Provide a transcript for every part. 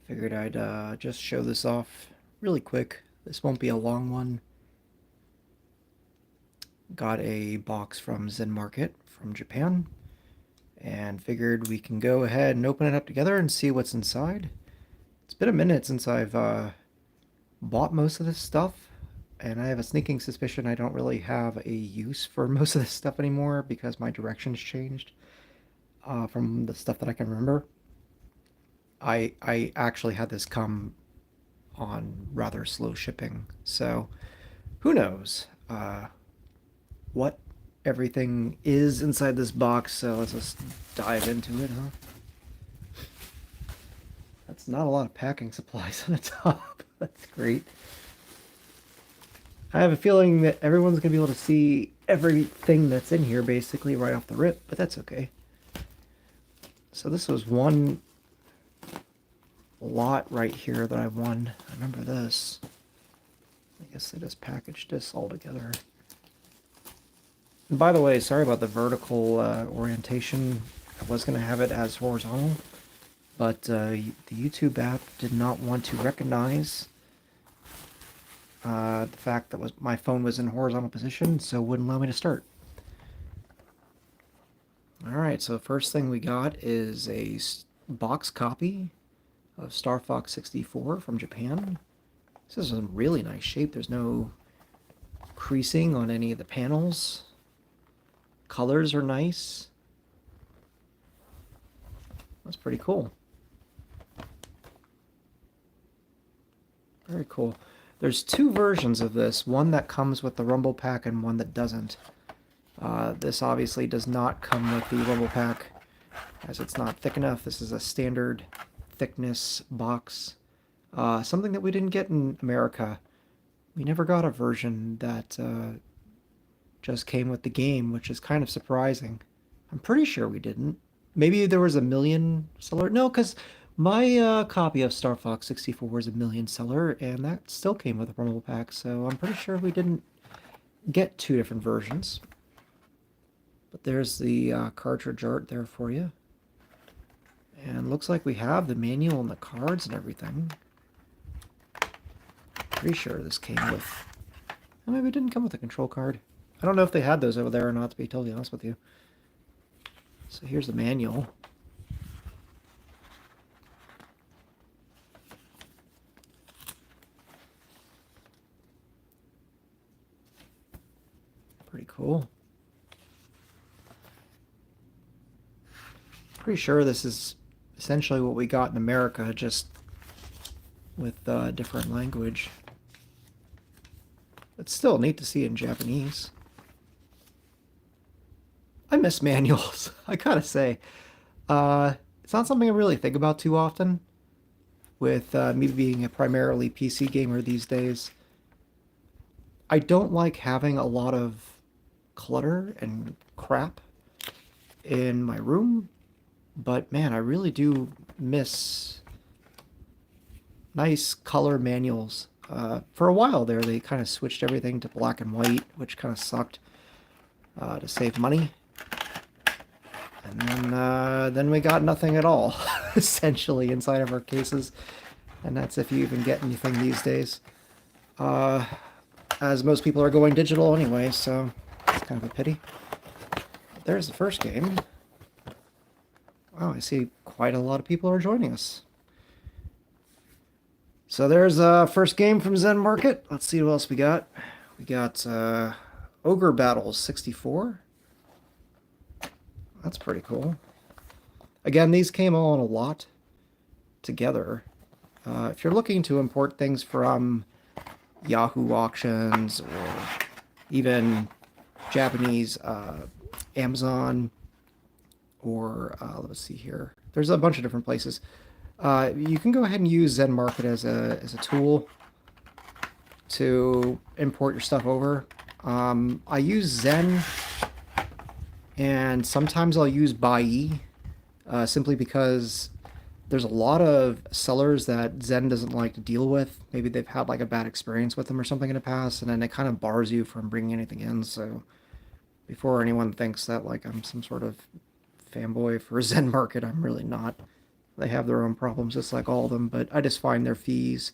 Figured I'd just show this off really quick. This won't be a long one. Got a box from ZENMARKET from Japan and figured we can go ahead and open it up together and see what's inside. It's been a minute since I've bought most of this stuff, and I have a sneaking suspicion I don't really have a use for most of this stuff anymore because my directions changed from the stuff that I can remember. I actually had this come on rather slow shipping, so who knows what everything is inside this box. So let's just dive into it, huh? That's not a lot of packing supplies on the top. That's great. I have a feeling that everyone's going to be able to see everything that's in here basically right off the rip, but that's okay. So this was one lot right here that I won. I remember this. I guess they just packaged this all together. And by the way, sorry about the vertical orientation. I was going to have it as horizontal, but the YouTube app did not want to recognize the fact that my phone was in horizontal position, so it wouldn't allow me to start. Alright, so first thing we got is a box copy of Star Fox 64 from Japan. This is in really nice shape. There's no creasing on any of the panels. Colors are nice. That's pretty cool. Very cool. There's two versions of this, one that comes with the Rumble Pack and one that doesn't. This obviously does not come with the Rumble Pack, as it's not thick enough. This is a standard thickness box. Something that we didn't get in America. We never got a version that just came with the game, which is kind of surprising. I'm pretty sure we didn't. Maybe there was a million seller. No, because my copy of Star Fox 64 is a million seller, and that still came with a Rumble Pack, so I'm pretty sure we didn't get two different versions. But there's the cartridge art there for you. And looks like we have the manual and the cards and everything. Pretty sure this came with... Oh, maybe it didn't come with a control card. I don't know if they had those over there or not, to be totally honest with you. So here's the manual. Pretty cool. Pretty sure this is essentially what we got in America, just with different language. It's still neat to see in Japanese. I miss manuals, I gotta say. It's not something I really think about too often, with me being a primarily PC gamer these days. I don't like having a lot of clutter and crap in my room, but man, I really do miss nice color manuals. For a while there, they kind of switched everything to black and white, which kind of sucked to save money. And then we got nothing at all, essentially, inside of our cases. And that's if you even get anything these days. As most people are going digital anyway, so it's kind of a pity. There's the first game. Wow, I see quite a lot of people are joining us. So there's first game from ZENMARKET. Let's see what else we got. We got Ogre Battles 64. That's pretty cool. Again, these came all in a lot together. If you're looking to import things from Yahoo auctions or even Japanese Amazon or let's see here. There's a bunch of different places. You can go ahead and use ZENMARKET as a tool to import your stuff over. I use Zen, and sometimes I'll use Bai, simply because there's a lot of sellers that Zen doesn't like to deal with. Maybe they've had like a bad experience with them or something in the past, and then it kind of bars you from bringing anything in. So before anyone thinks that like I'm some sort of fanboy for ZENMARKET, I'm really not. They have their own problems, just like all of them, but I just find their fees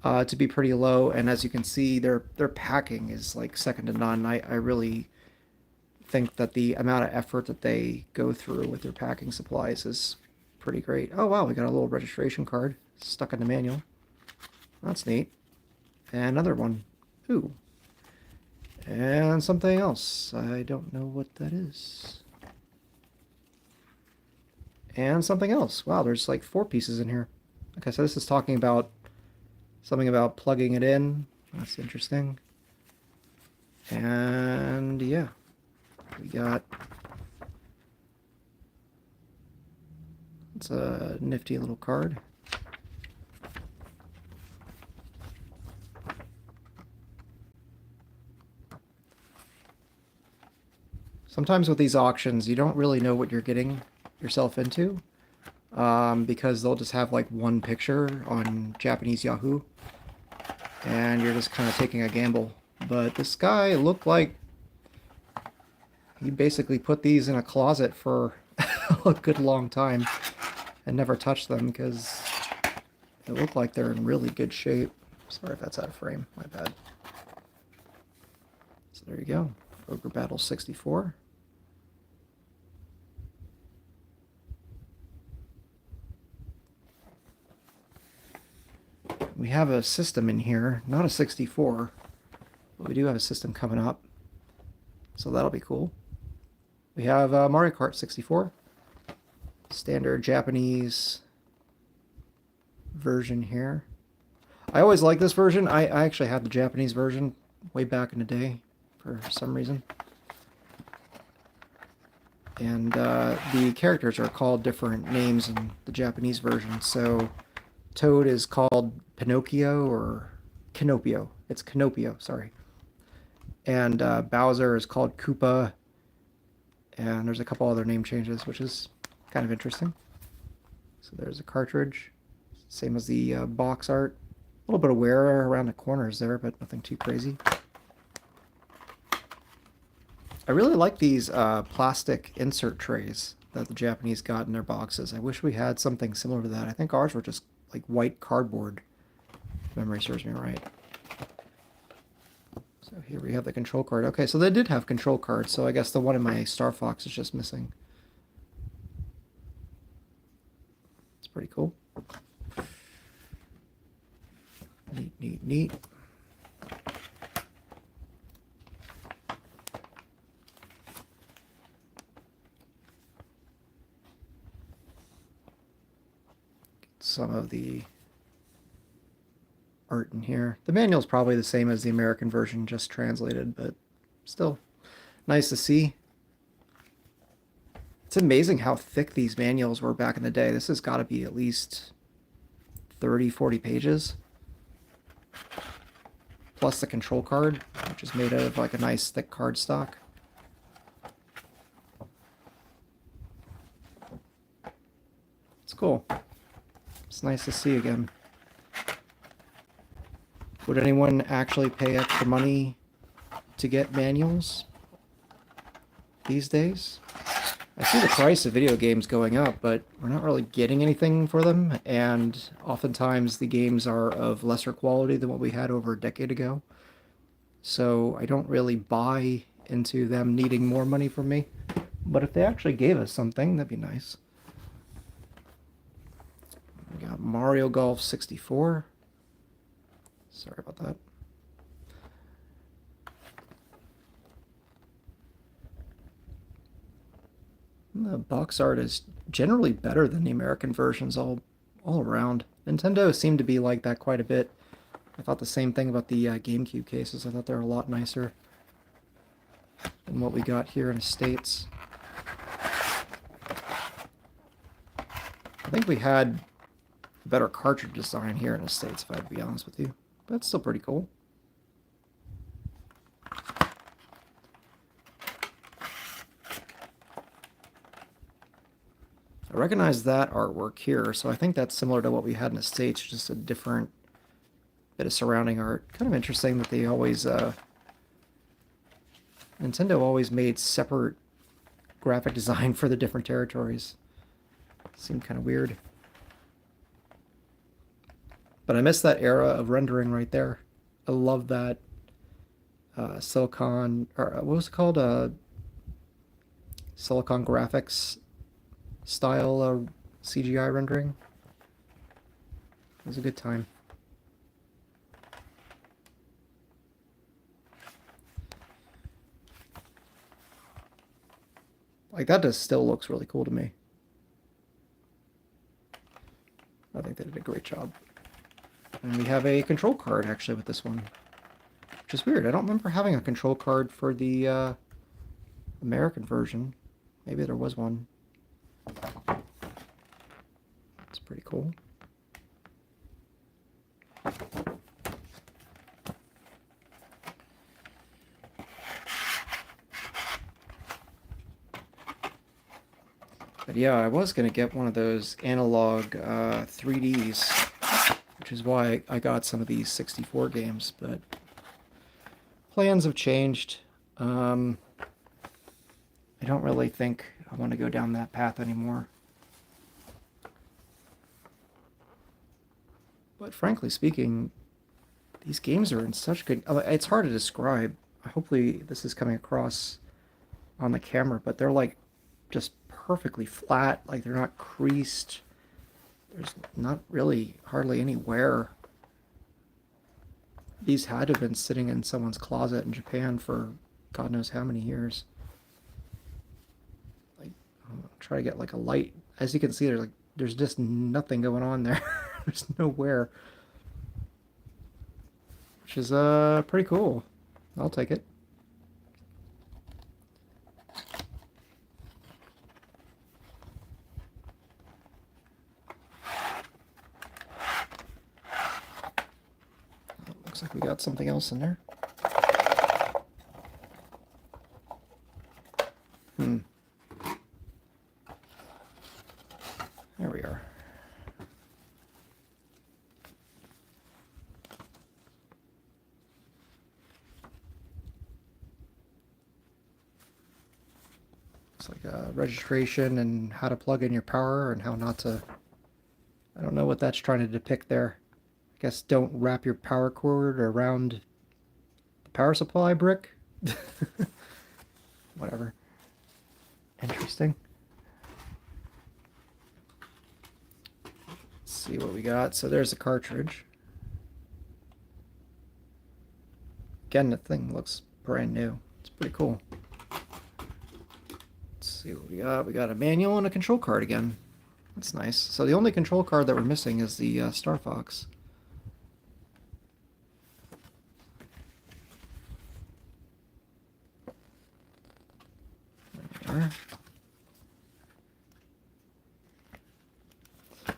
to be pretty low. And as you can see, their packing is like second to none. I really think that the amount of effort that they go through with their packing supplies is pretty great. Oh wow, we got a little registration card stuck in the manual. That's neat. And another one. Ooh. And something else. I don't know what that is. And something else. Wow, there's like 4 pieces in here. Okay, so this is talking about something about plugging it in. That's interesting. And yeah, we got... It's a nifty little card. Sometimes with these auctions, you don't really know what you're getting yourself into, because they'll just have like one picture on Japanese Yahoo, and you're just kind of taking a gamble. But this guy looked like he basically put these in a closet for a good long time and never touched them because they look like they're in really good shape. Sorry if that's out of frame, my bad. So there you go, Ogre Battle 64. We have a system in here, not a 64, but we do have a system coming up, so that'll be cool. We have Mario Kart 64, standard Japanese version here. I always like this version. I actually had the Japanese version way back in the day for some reason. And the characters are called different names in the Japanese version, so Toad is called Pinocchio or Canopio. It's Canopio, sorry. And Bowser is called Koopa. And there's a couple other name changes, which is kind of interesting. So there's a cartridge. Same as the box art. A little bit of wear around the corners there, but nothing too crazy. I really like these plastic insert trays that the Japanese got in their boxes. I wish we had something similar to that. I think ours were just like white cardboard, if memory serves me right. So here we have the control card. Okay, so they did have control cards, so I guess the one in my Star Fox is just missing. It's pretty cool. Neat, neat, neat. Some of the art in here. The manual's probably the same as the American version, just translated, but still nice to see. It's amazing how thick these manuals were back in the day. This has got to be at least 30, 40 pages. Plus the control card, which is made out of like a nice thick cardstock. It's cool. It's nice to see again. Would anyone actually pay extra money to get manuals these days? I see the price of video games going up, but we're not really getting anything for them, and oftentimes the games are of lesser quality than what we had over a decade ago. So I don't really buy into them needing more money from me. But if they actually gave us something, that'd be nice. We got Mario Golf 64. Sorry about that. The box art is generally better than the American versions all around. Nintendo seemed to be like that quite a bit. I thought the same thing about the GameCube cases. I thought they were a lot nicer than what we got here in the States. I think we had a better cartridge design here in the States, if I have to be honest with you. But it's still pretty cool. I recognize that artwork here, so I think that's similar to what we had in the States, just a different bit of surrounding art. Kind of interesting that they always, Nintendo always made separate graphic design for the different territories. Seemed kind of weird. But I miss that era of rendering right there. I love that silicon, or what was it called? Silicon graphics style CGI rendering. It was a good time. Like, that just still looks really cool to me. I think they did a great job. And we have a control card, actually, with this one. Which is weird. I don't remember having a control card for the American version. Maybe there was one. It's pretty cool. But yeah, I was going to get one of those analog 3Ds, which is why I got some of these 64 games, but plans have changed. I don't really think I want to go down that path anymore. But frankly speaking, these games are in such good... It's hard to describe. Hopefully this is coming across on the camera, but they're like just perfectly flat, like they're not creased. There's not really hardly any wear. These had to have been sitting in someone's closet in Japan for God knows how many years. Like, I'll try to get like a light. As you can see, there's just nothing going on there. There's no wear, which is pretty cool. I'll take it. Looks like we got something else in there. There we are. It's like a registration and how to plug in your power and how not to. I don't know what that's trying to depict there. I guess don't wrap your power cord around the power supply brick. Whatever. Interesting. Let's see what we got. So there's a cartridge. Again, the thing looks brand new. It's pretty cool. Let's see what we got. We got a manual and a control card again. That's nice. So the only control card that we're missing is the Star Fox. There we are.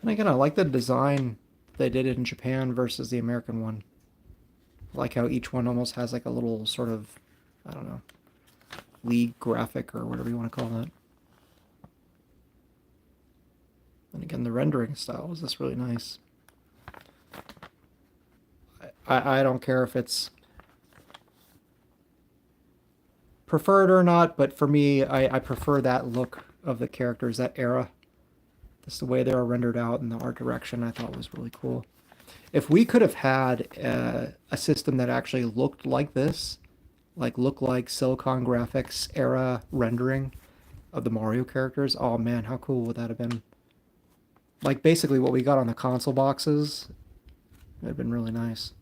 And again, I like the design they did in Japan versus the American one. I like how each one almost has like a little sort of, I don't know, league graphic or whatever you want to call that. And again, the rendering style is just really nice. I don't care if it's preferred or not, but for me, I prefer that look of the characters, that era. Just the way they were rendered out and the art direction I thought was really cool. If we could have had a system that actually looked like this, like looked like Silicon Graphics era rendering of the Mario characters, oh man, how cool would that have been? Like basically what we got on the console boxes, it would have been really nice.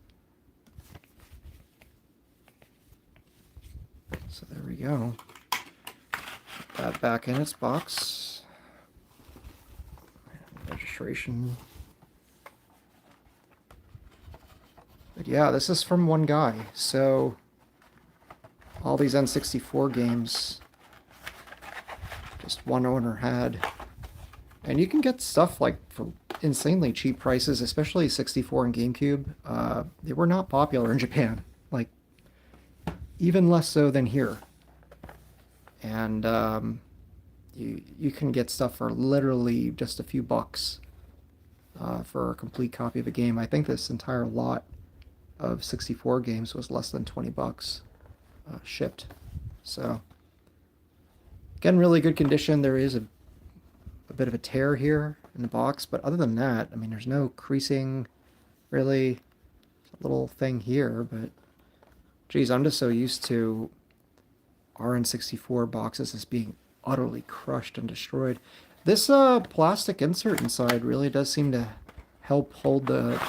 So there we go. Put that back in its box. Registration. But yeah, this is from one guy. So all these N64 games, just one owner had. And you can get stuff like for insanely cheap prices, especially 64 and GameCube. They were not popular in Japan. Like, even less so than here. And you can get stuff for literally just a few bucks for a complete copy of a game. I think this entire lot of 64 games was less than 20 bucks shipped. So again, really good condition. There is a a bit of a tear here in the box, but other than that, I mean, there's no creasing, really. A little thing here, but geez, I'm just so used to RN64 boxes as being utterly crushed and destroyed. This plastic insert inside really does seem to help hold the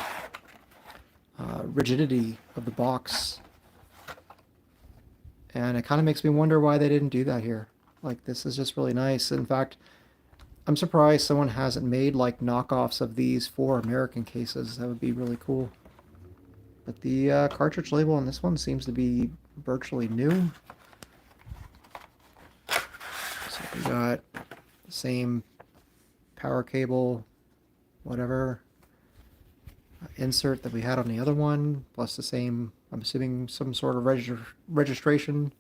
rigidity of the box. And it kind of makes me wonder why they didn't do that here. Like, this is just really nice. In fact, I'm surprised someone hasn't made, like, knockoffs of these for American cases. That would be really cool. But the cartridge label on this one seems to be virtually new. So we got the same power cable, whatever, insert that we had on the other one, plus the same, I'm assuming, some sort of registration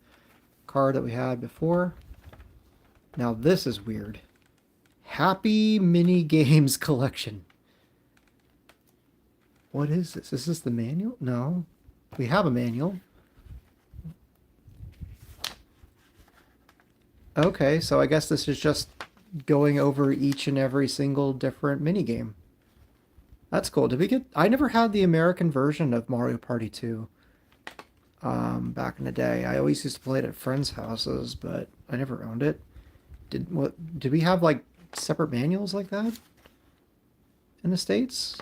card that we had before. Now this is weird. Happy Mini Games Collection. What is this? Is this the manual? No. We have a manual. Okay, so I guess this is just going over each and every single different minigame. That's cool. Did we get... I never had the American version of Mario Party 2 back in the day. I always used to play it at friends' houses, but I never owned it. Did we have, like, separate manuals like that in the States?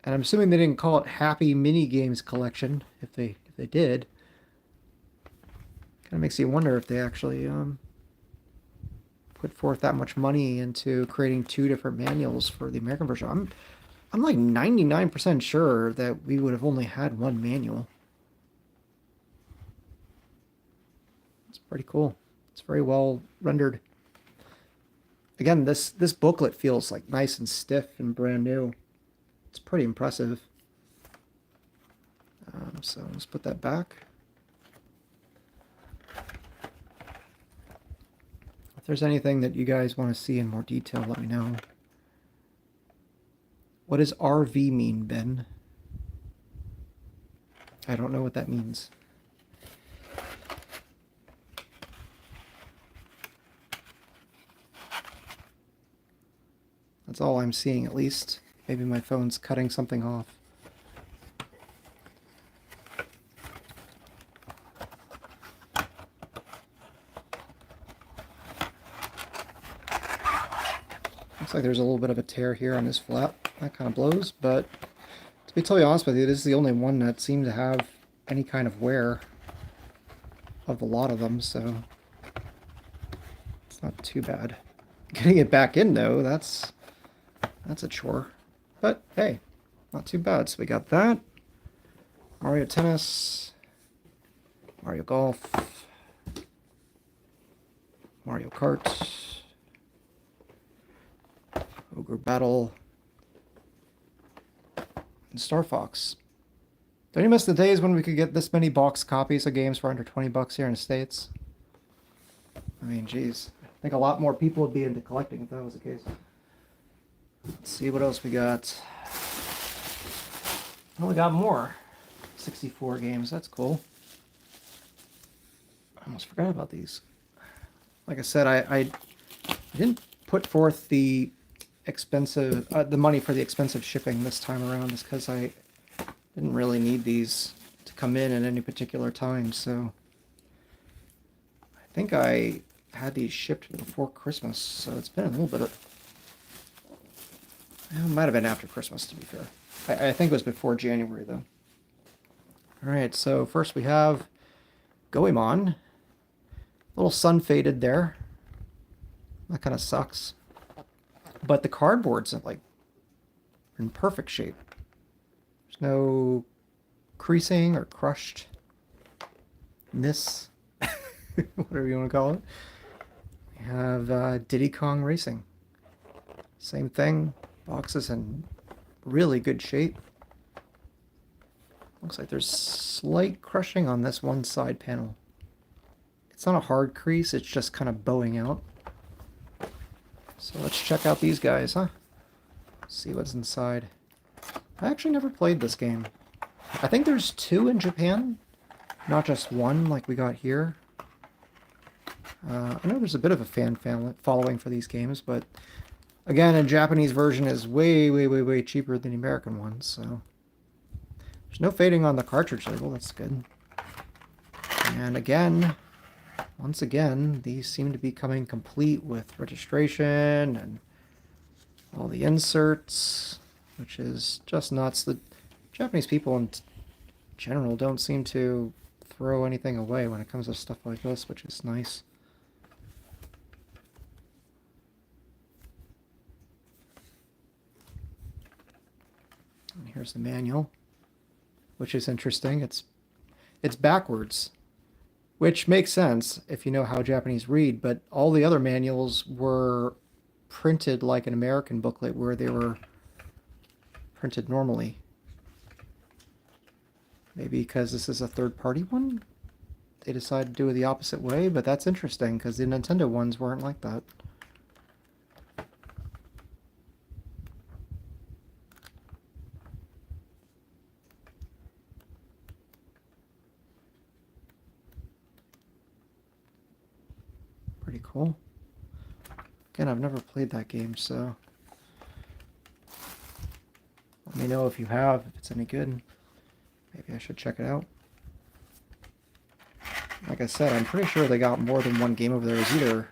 And I'm assuming they didn't call it Happy Mini Games Collection, if they did. Kind of makes you wonder if they actually put forth that much money into creating two different manuals for the American version. I'm like 99% sure that we would have only had one manual. It's pretty cool. It's very well rendered. Again, this booklet feels like nice and stiff and brand new. It's pretty impressive. So let's put that back. If there's anything that you guys want to see in more detail, let me know. What does RV mean, Ben? I don't know what that means. That's all I'm seeing, at least. Maybe my phone's cutting something off. Looks like there's a little bit of a tear here on this flap. That kind of blows, but to be totally honest with you, this is the only one that seemed to have any kind of wear of a lot of them, so it's not too bad. Getting it back in, though, that's a chore. But hey, not too bad. So we got that. Mario Tennis. Mario Golf. Mario Kart. Ogre Battle. And Star Fox. Don't you miss the days when we could get this many box copies of games for under 20 bucks here in the States? I mean, geez. I think a lot more people would be into collecting if that was the case. Let's see what else we got. Oh, we got more 64 games. That's cool. I almost forgot about these. Like I said, I didn't put forth the expensive the money for the expensive shipping this time around, just because I didn't really need these to come in at any particular time. So I think I had these shipped before Christmas, so it's been a little bit of... It might have been after Christmas, to be fair. I think it was before January, though. Alright, so first we have Goemon. A little sun faded there. That kind of sucks. But the cardboard's like in perfect shape. There's no creasing or crushedness. Whatever you want to call it. We have Diddy Kong Racing. Same thing. Box is in really good shape. Looks like there's slight crushing on this one side panel. It's not a hard crease, it's just kind of bowing out. So let's check out these guys, huh? See what's inside. I actually never played this game. I think there's two in Japan, not just one like we got here. I know there's a bit of a following for these games, but again, a Japanese version is way cheaper than the American one, so there's no fading on the cartridge label. That's good. And again, once again, these seem to be coming complete with registration and all the inserts, which is just nuts. The Japanese people in general don't seem to throw anything away when it comes to stuff like this, which is nice. And here's the manual, which is interesting. It's backwards, which makes sense if you know how Japanese read, but all the other manuals were printed like an American booklet where they were printed normally. Maybe because this is a third-party one, they decided to do it the opposite way, but that's interesting because the Nintendo ones weren't like that. Pretty cool. Again, I've never played that game, so let me know if you have, if it's any good. Maybe I should check it out. Like I said, I'm pretty sure they got more than one game over there. It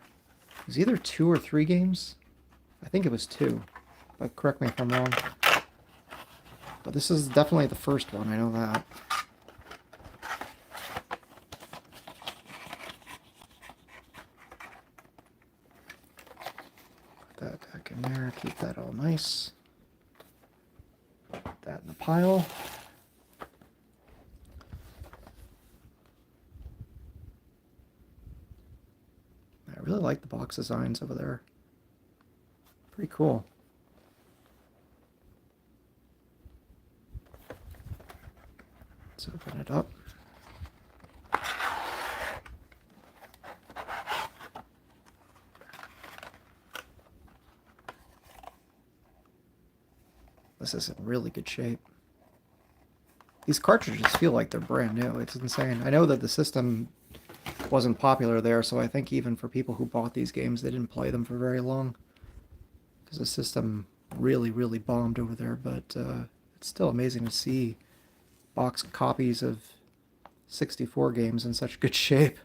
was either 2 or 3 games. I think it was 2, but correct me if I'm wrong. But this is definitely the first one, I know that. Put that back in there, keep that all nice. Put that in the pile. I really like the box designs over there. Pretty cool. Let's open it up. This is in really good shape. These cartridges feel like they're brand new. It's insane. I know that the system wasn't popular there, so I think even for people who bought these games, they didn't play them for very long. Because the system really bombed over there, but it's still amazing to see box copies of 64 games in such good shape.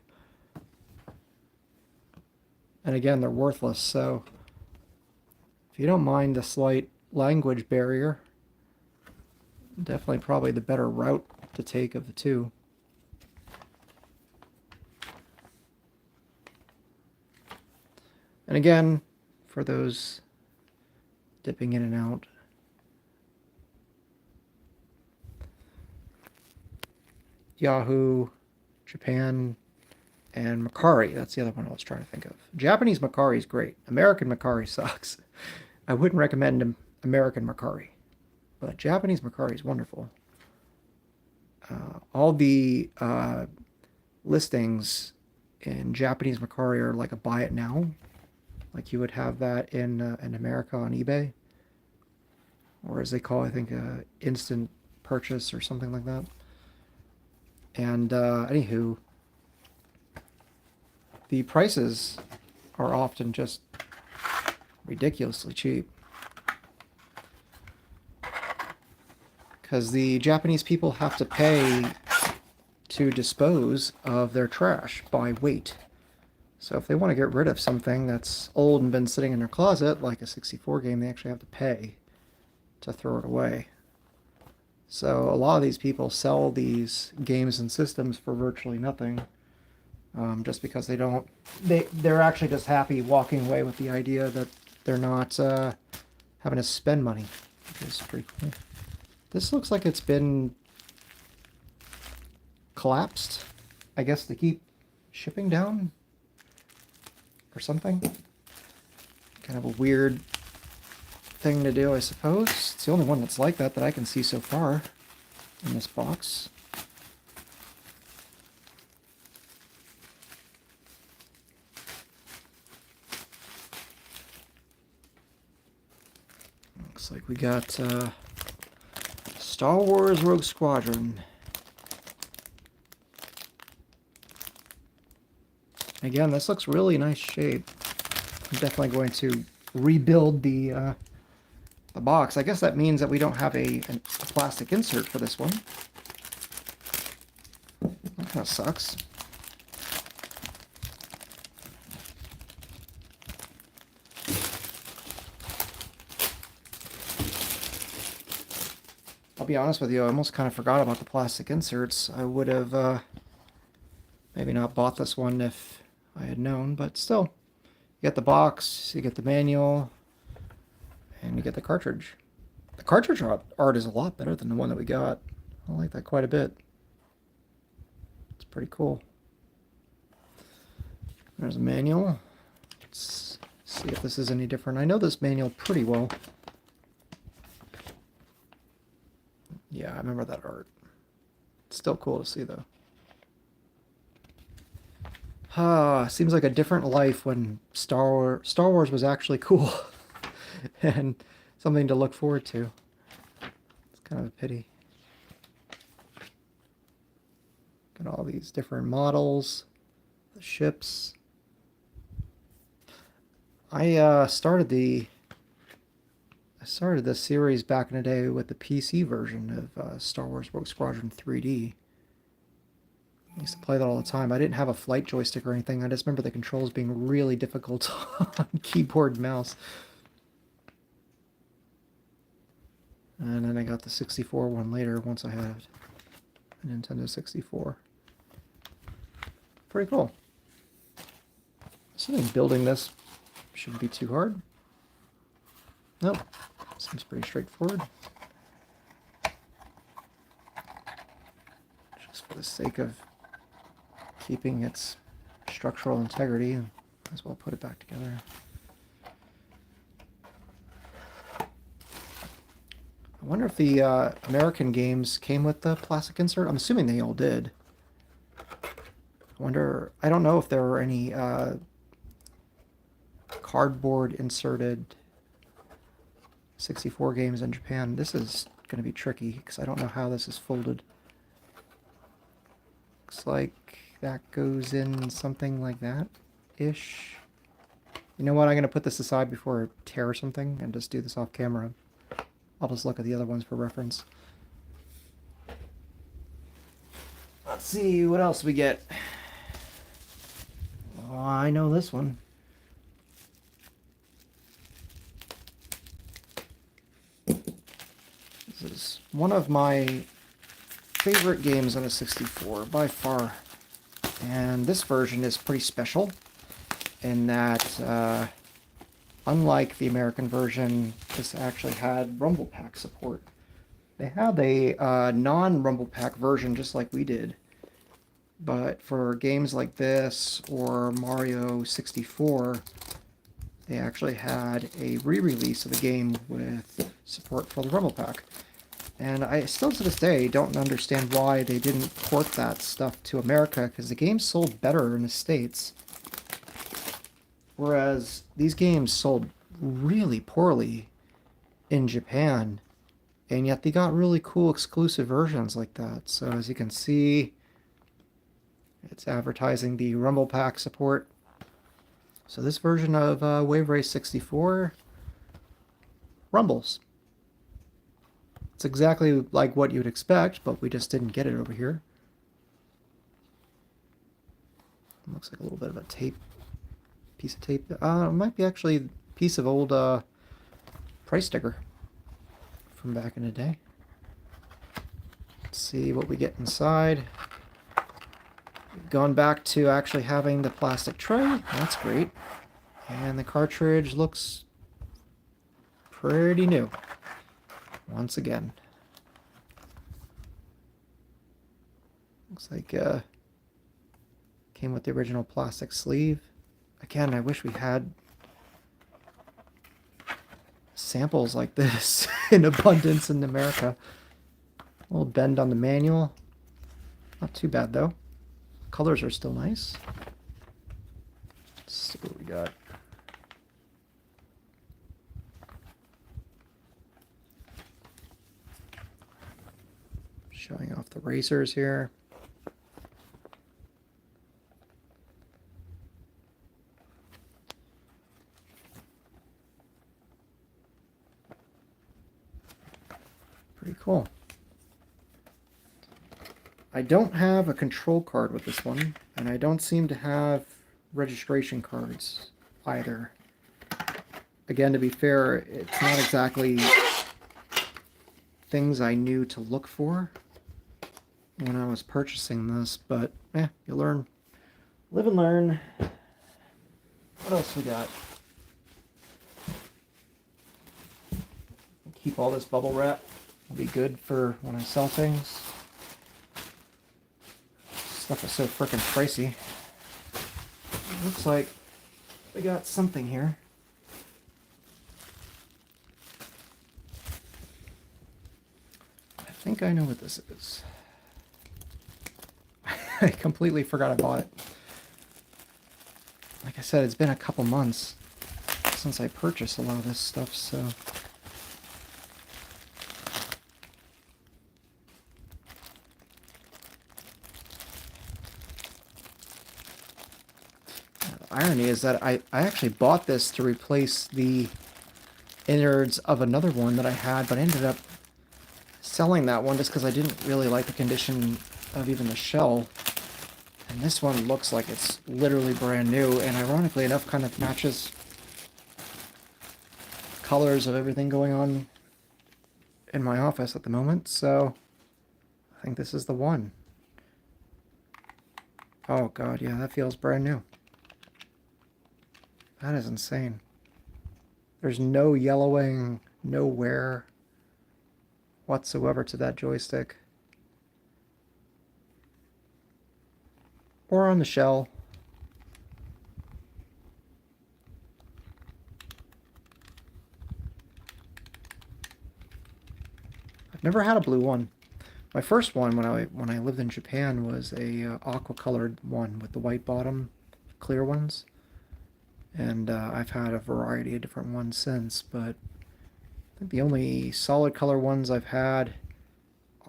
And again, they're worthless, so if you don't mind the slight language barrier, definitely probably the better route to take of the two. And again, for those dipping in and out, Yahoo, Japan, and Macari. That's the other one I was trying to think of. Japanese Macari is great. American Macari sucks. I wouldn't recommend American Macari, but Japanese Macari is wonderful. All the listings in Japanese Macari are like a buy it now. Like you would have that in America on eBay. Or as they call, I think, instant purchase or something like that. And anywho, the prices are often just ridiculously cheap. Because the Japanese people have to pay to dispose of their trash by weight. So if they want to get rid of something that's old and been sitting in their closet, like a 64 game, they actually have to pay to throw it away. So a lot of these people sell these games and systems for virtually nothing, just because they're actually just happy walking away with the idea that they're not having to spend money, which is pretty cool. This looks like it's been collapsed, I guess, to keep shipping down or something. Kind of a weird thing to do, I suppose. It's the only one that's like that I can see so far in this box. Looks like we got Star Wars Rogue Squadron. Again, this looks really nice shape. I'm definitely going to rebuild the box. I guess that means that we don't have a plastic insert for this one. That kind of sucks. I'll be honest with you, I almost kind of forgot about the plastic inserts. I would have maybe not bought this one if I had known, but still. You get the box, you get the manual, and you get the cartridge. The cartridge art is a lot better than the one that we got. I like that quite a bit. It's pretty cool. There's a manual. Let's see if this is any different. I know this manual pretty well. Yeah, I remember that art. It's still cool to see, though. Seems like a different life when Star Wars was actually cool. And something to look forward to. It's kind of a pity. Got all these different models, the ships. I started this series back in the day with the PC version of Star Wars Rogue Squadron 3D. I used to play that all the time. I didn't have a flight joystick or anything. I just remember the controls being really difficult on keyboard and mouse. And then I got the 64 one later once I had a Nintendo 64. Pretty cool. Assuming building this shouldn't be too hard. Nope. Seems pretty straightforward. Just for the sake of keeping its structural integrity, might as well put it back together. I wonder if the American games came with the plastic insert. I'm assuming they all did. I don't know if there were any cardboard inserted 64 games in Japan. This is going to be tricky because I don't know how this is folded. Looks like that goes in something like that-ish. You know what? I'm going to put this aside before I tear something and just do this off camera. I'll just look at the other ones for reference. Let's see what else we get. Oh, I know this one. This is one of my favorite games on a 64 by far. And this version is pretty special in that, unlike the American version, this actually had Rumble Pack support. They had a non-Rumble Pack version just like we did. But for games like this or Mario 64, they actually had a re-release of the game with support for the Rumble Pack. And I still to this day don't understand why they didn't port that stuff to America, because the game sold better in the States. Whereas these games sold really poorly in Japan, and yet they got really cool exclusive versions like that. So as you can see, it's advertising the Rumble Pack support. So this version of Wave Race 64 rumbles. It's exactly like what you'd expect, but we just didn't get it over here. It looks like a little bit of a piece of tape. It might be actually a piece of old price sticker from back in the day. Let's see what we get inside. We've gone back to actually having the plastic tray. That's great. And the cartridge looks pretty new. Once again. Looks like came with the original plastic sleeve. Again, I wish we had samples like this in abundance in America. A little bend on the manual. Not too bad though. Colors are still nice. Let's see what we got. Showing off the racers here. Pretty cool. I don't have a control card with this one, and I don't seem to have registration cards either. Again, to be fair, it's not exactly things I knew to look for when I was purchasing this, but you learn. Live and learn. What else we got? Keep all this bubble wrap. It'll be good for when I sell things. Stuff is so frickin' pricey. Looks like we got something here. I think I know what this is. I completely forgot I bought it. Like I said, it's been a couple months since I purchased a lot of this stuff, so... The irony is that I actually bought this to replace the innards of another one that I had, but I ended up selling that one just because I didn't really like the condition of even the shell. And this one looks like it's literally brand new, and ironically enough kind of matches colors of everything going on in my office at the moment, so I think this is the one. Oh god, yeah, that feels brand new. That is insane. There's no yellowing, no wear whatsoever to that joystick. Or on the shell. I've never had a blue one. My first one when I lived in Japan was a aqua colored one with the white bottom, clear ones. And I've had a variety of different ones since, but I think the only solid color ones I've had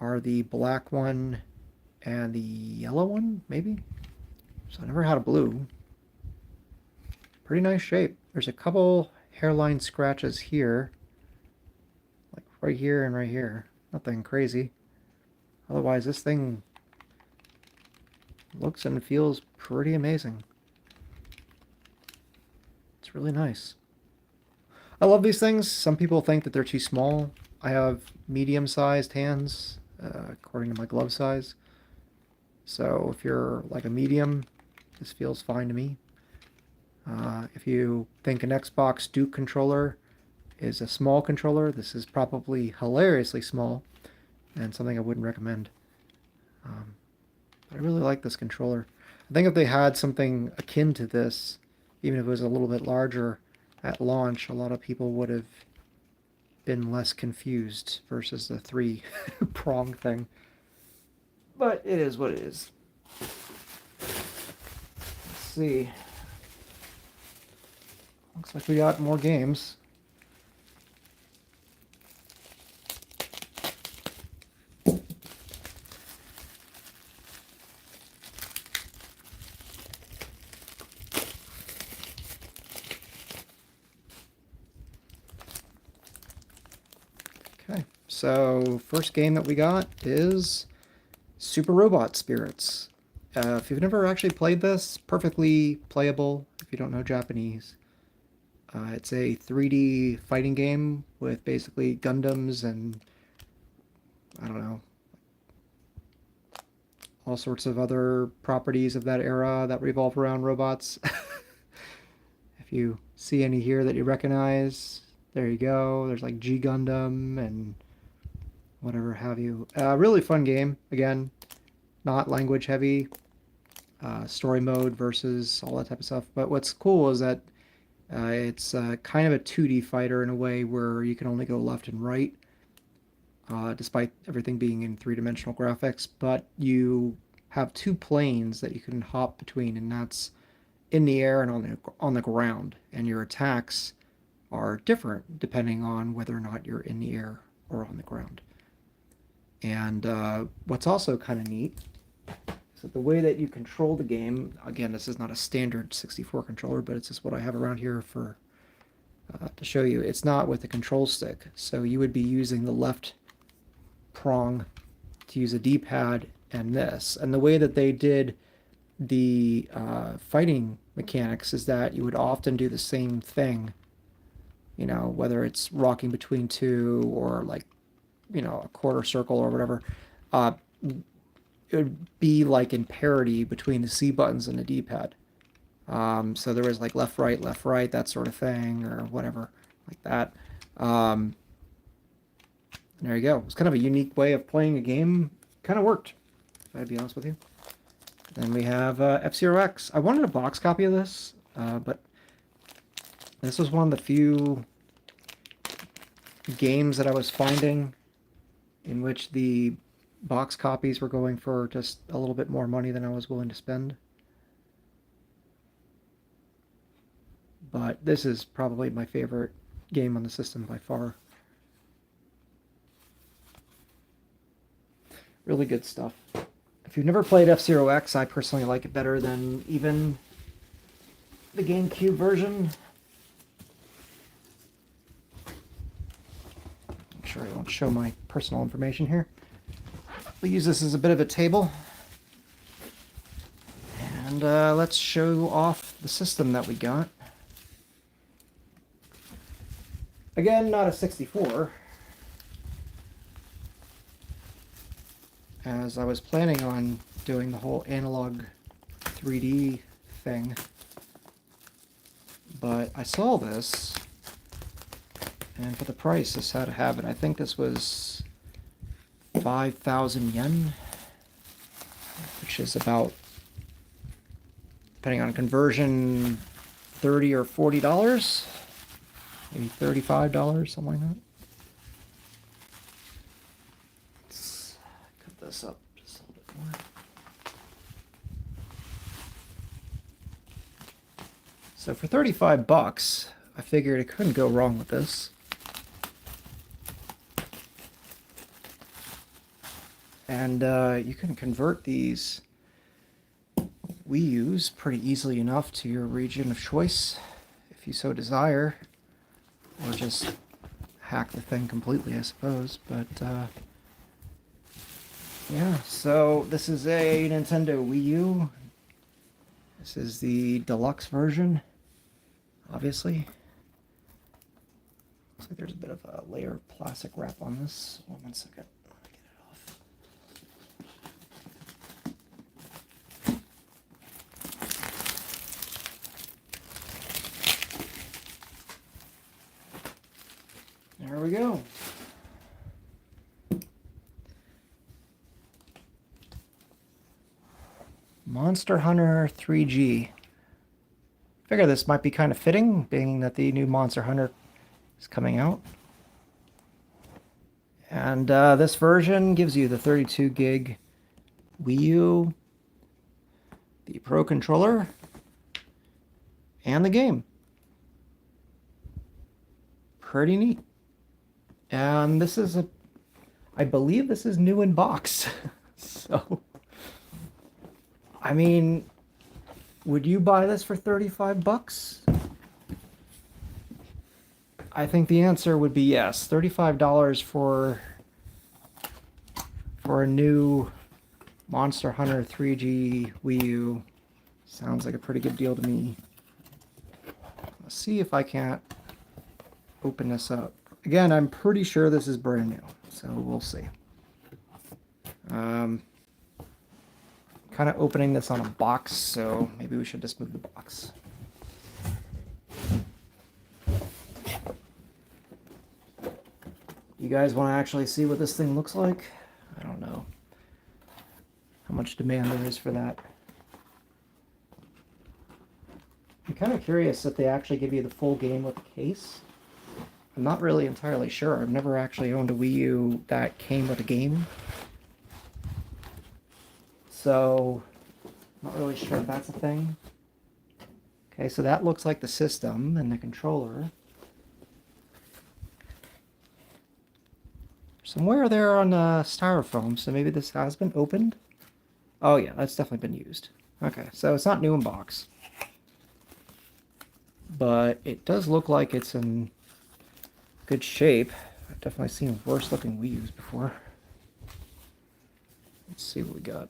are the black one and the yellow one, maybe? So I never had a blue. Pretty nice shape. There's a couple hairline scratches here, like right here and right here. Nothing crazy. Otherwise, this thing looks and feels pretty amazing. It's really nice. I love these things. Some people think that they're too small. I have medium-sized hands, according to my glove size. So if you're like a medium, this feels fine to me. If you think an Xbox Duke controller is a small controller, this is probably hilariously small and something I wouldn't recommend. But I really like this controller. I think if they had something akin to this, even if it was a little bit larger at launch, a lot of people would have been less confused versus the three-prong thing. But it is what it is. Let's see. Looks like we got more games. Okay, so first game that we got is Super Robot Spirits. If you've never actually played this, perfectly playable if you don't know Japanese. It's a 3D fighting game with basically Gundams and, I don't know, all sorts of other properties of that era that revolve around robots. If you see any here that you recognize, there you go. There's like G Gundam and whatever have you. Really fun game. Again, not language heavy. Story mode versus all that type of stuff. But what's cool is that it's kind of a 2D fighter in a way where you can only go left and right, despite everything being in three-dimensional graphics. But you have two planes that you can hop between, and that's in the air and on the ground. And your attacks are different depending on whether or not you're in the air or on the ground. And what's also kind of neat is that the way that you control the game, again, this is not a standard 64 controller, but it's just what I have around here for to show you. It's not with the control stick, so you would be using the left prong to use a D-pad and this. And the way that they did the fighting mechanics is that you would often do the same thing, you know, whether it's rocking between two or like, you know, a quarter circle or whatever. It would be like in parity between the C buttons and the D-pad. So there was like left, right, that sort of thing, or whatever, like that. There you go. It's kind of a unique way of playing a game. Kind of worked, if I'd be honest with you. Then we have F-Zero X. I wanted a box copy of this, but this was one of the few games that I was finding in which the box copies were going for just a little bit more money than I was willing to spend. But this is probably my favorite game on the system by far. Really good stuff. If you've never played F-Zero X, I personally like it better than even the GameCube version. Make sure I don't show my personal information here. We'll use this as a bit of a table. And let's show off the system that we got. Again, not a 64. As I was planning on doing the whole analog 3D thing. But I saw this, and for the price, this had to have it. I think this was 5,000 yen, which is about, depending on conversion, $30 or $40, maybe $35, something like that. Let's cut this up just a little bit more. So for 35 bucks, I figured it couldn't go wrong with this. And you can convert these Wii U's pretty easily enough to your region of choice, if you so desire, or just hack the thing completely, I suppose. But yeah, so this is a Nintendo Wii U. This is the deluxe version, obviously. Looks like there's a bit of a layer of plastic wrap on this. Hold on 1 second. Get it off. There we go. Monster Hunter 3G. Figure this might be kind of fitting, being that the new Monster Hunter is coming out. And this version gives you the 32 gig Wii U, the Pro Controller, and the game. Pretty neat. And this is I believe this is new in box. So, I mean, would you buy this for 35 bucks? I think the answer would be yes. $35 for a new Monster Hunter 3G Wii U sounds like a pretty good deal to me. Let's see if I can't open this up. Again, I'm pretty sure this is brand new, so we'll see. Kind of opening this on a box, so maybe we should just move the box. You guys want to actually see what this thing looks like? I don't know how much demand there is for that. I'm kind of curious if they actually give you the full game with the case. I'm not really entirely sure. I've never actually owned a Wii U that came with a game. So, I'm not really sure if that's a thing. Okay, so that looks like the system and the controller. Somewhere there on styrofoam, so maybe this has been opened. Oh yeah, that's definitely been used. Okay, so it's not new in box. But it does look like it's in good shape. I've definitely seen worse looking Wii U's before. Let's see what we got.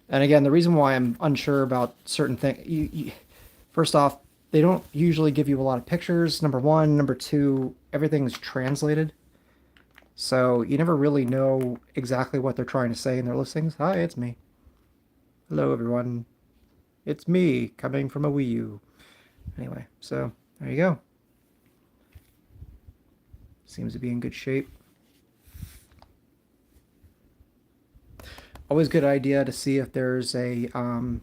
And again, the reason why I'm unsure about certain things, first off, they don't usually give you a lot of pictures, number one. Number two, everything's translated. So you never really know exactly what they're trying to say in their listings. Hi, it's me. Hello, everyone. It's me, coming from a Wii U. Anyway, so there you go. Seems to be in good shape. Always good idea to see if there's a, oh,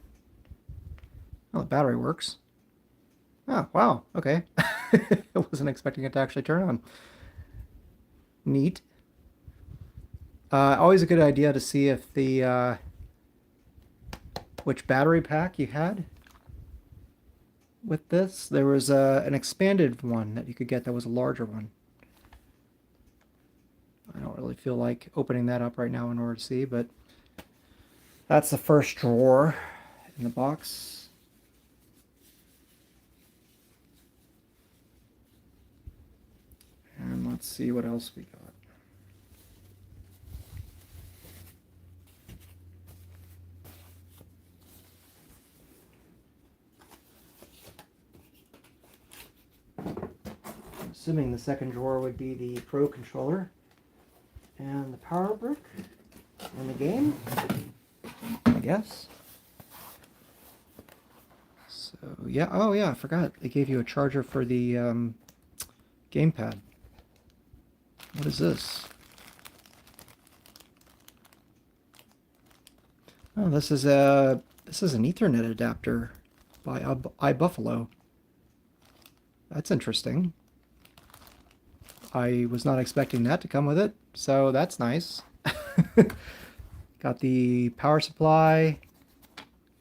the battery works. Oh, wow, okay. I wasn't expecting it to actually turn on. Neat. Always a good idea to see if the, which battery pack you had with this. There was an expanded one that you could get that was a larger one. I don't really feel like opening that up right now in order to see, but that's the first drawer in the box. And let's see what else we got. Assuming the second drawer would be the Pro controller and the power brick and the game, I guess. So yeah, oh yeah, I forgot. They gave you a charger for the gamepad. What is this? Oh, this is an Ethernet adapter by iBuffalo. That's interesting. I was not expecting that to come with it, so that's nice. Got the power supply.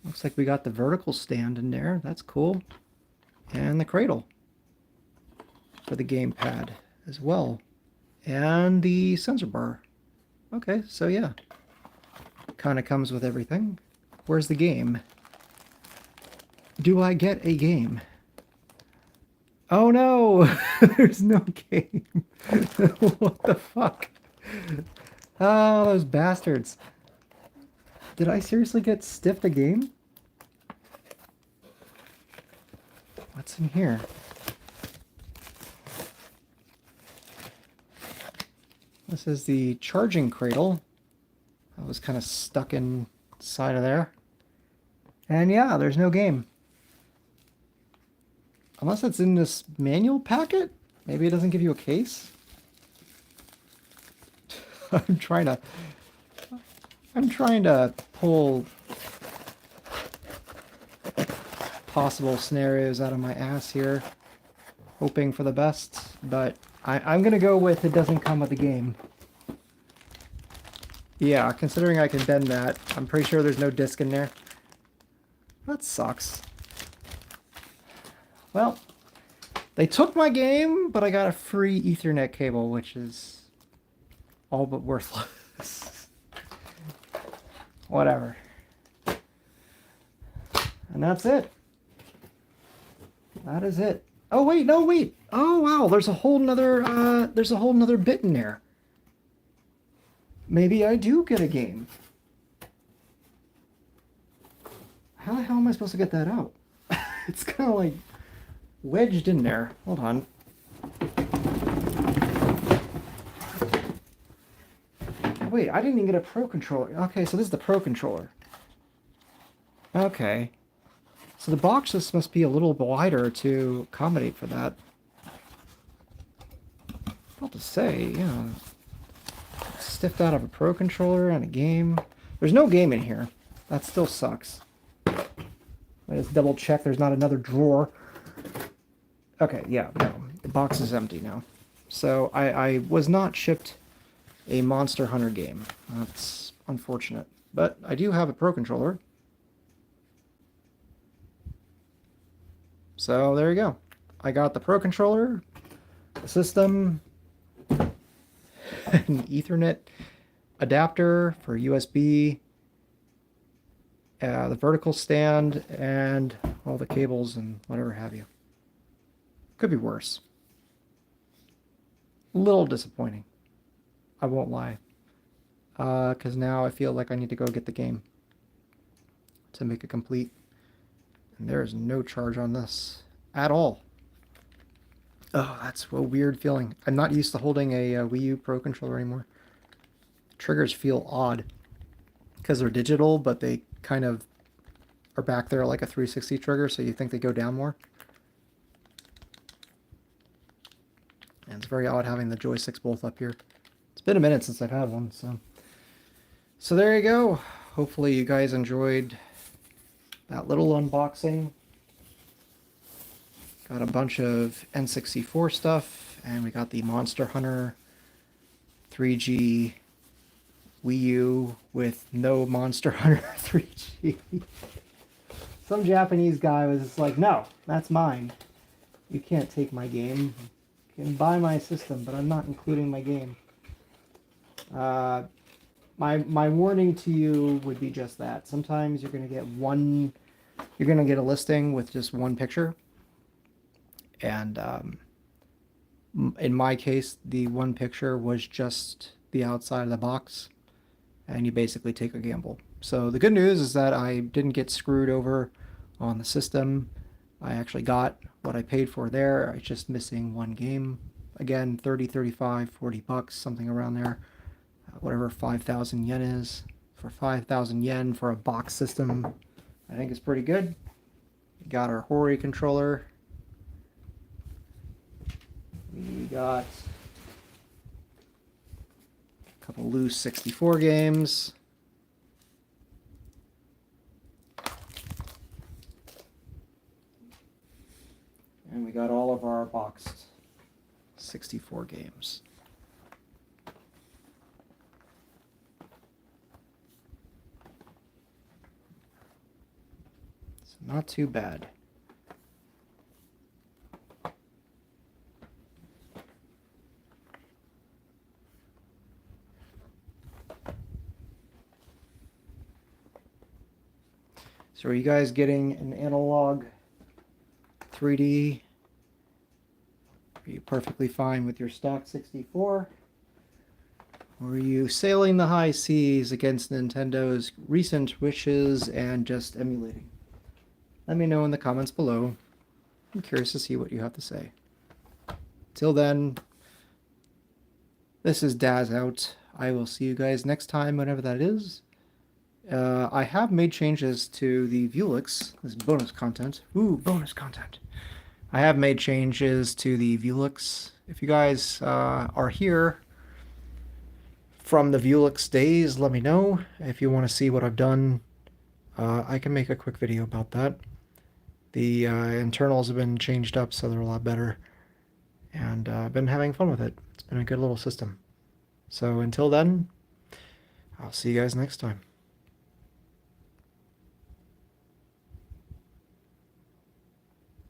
Looks like we got the vertical stand in there. That's cool. And the cradle for the gamepad as well. And the sensor bar. Okay, so yeah. Kind of comes with everything. Where's the game? Do I get a game? Oh no! There's no game. What the fuck? Oh, those bastards. Did I seriously get stiffed a game? What's in here? This is the charging cradle. I was kind of stuck inside of there. And yeah, there's no game. Unless it's in this manual packet? Maybe it doesn't give you a case? I'm trying to pull possible scenarios out of my ass here, hoping for the best, but I'm gonna go with it doesn't come with a game. Yeah, considering I can bend that, I'm pretty sure there's no disc in there. That sucks. Well, they took my game, but I got a free Ethernet cable, which is all but worthless. Whatever. And that's it. That is it. Oh wait, no wait. Oh wow, there's a whole nother bit in there. Maybe I do get a game. How the hell am I supposed to get that out? It's kind of like wedged in there. Hold on. Wait, I didn't even get a Pro controller. Okay, so this is the Pro controller. Okay. So the box just must be a little wider to accommodate for that. What to say, you know, stiffed out of a Pro controller and a game. There's no game in here. That still sucks. I just double check there's not another drawer. Okay, yeah, no, the box is empty now. So I was not shipped a Monster Hunter game. That's unfortunate. But I do have a Pro controller. So there you go. I got the Pro controller, the system, an Ethernet adapter for USB, the vertical stand, and all the cables and whatever have you. Could be worse. A little disappointing. I won't lie. because now I feel like I need to go get the game to make it complete. And there's no charge on this at all. Oh, that's a weird feeling. I'm not used to holding a Wii U Pro controller anymore. The triggers feel odd because they're digital, but they kind of are back there like a 360 trigger, so you think they go down more. And it's very odd having the joysticks both up here. It's been a minute since I've had one, so there you go. Hopefully you guys enjoyed that little unboxing. Got a bunch of N64 stuff, and we got the Monster Hunter 3G Wii U with no Monster Hunter 3G. Some Japanese guy was just like, no, that's mine. You can't take my game. You can buy my system, but I'm not including my game. My warning to you would be just that. Sometimes you're going to get a listing with just one picture. And in my case, the one picture was just the outside of the box, and you basically take a gamble. So the good news is that I didn't get screwed over on the system. I actually got what I paid for there. I was just missing one game. Again, 30, 35, 40 bucks, something around there. Whatever 5,000 yen is. For 5,000 yen for a box system, I think it's pretty good. We got our Hori controller. We got a couple loose 64 games. And we got all of our boxed 64 games. So not too bad. So are you guys getting an analog 3D? Are you perfectly fine with your stock 64? Or are you sailing the high seas against Nintendo's recent wishes and just emulating? Let me know in the comments below. I'm curious to see what you have to say. Till then, this is Daz out. I will see you guys next time, whenever that is. I have made changes to the Vuelix. This is bonus content. Ooh, bonus content. I have made changes to the Vuelix. If you guys are here from the Vuelix days, let me know. If you want to see what I've done, I can make a quick video about that. The internals have been changed up, so they're a lot better. And I've been having fun with it. It's been a good little system. So until then, I'll see you guys next time.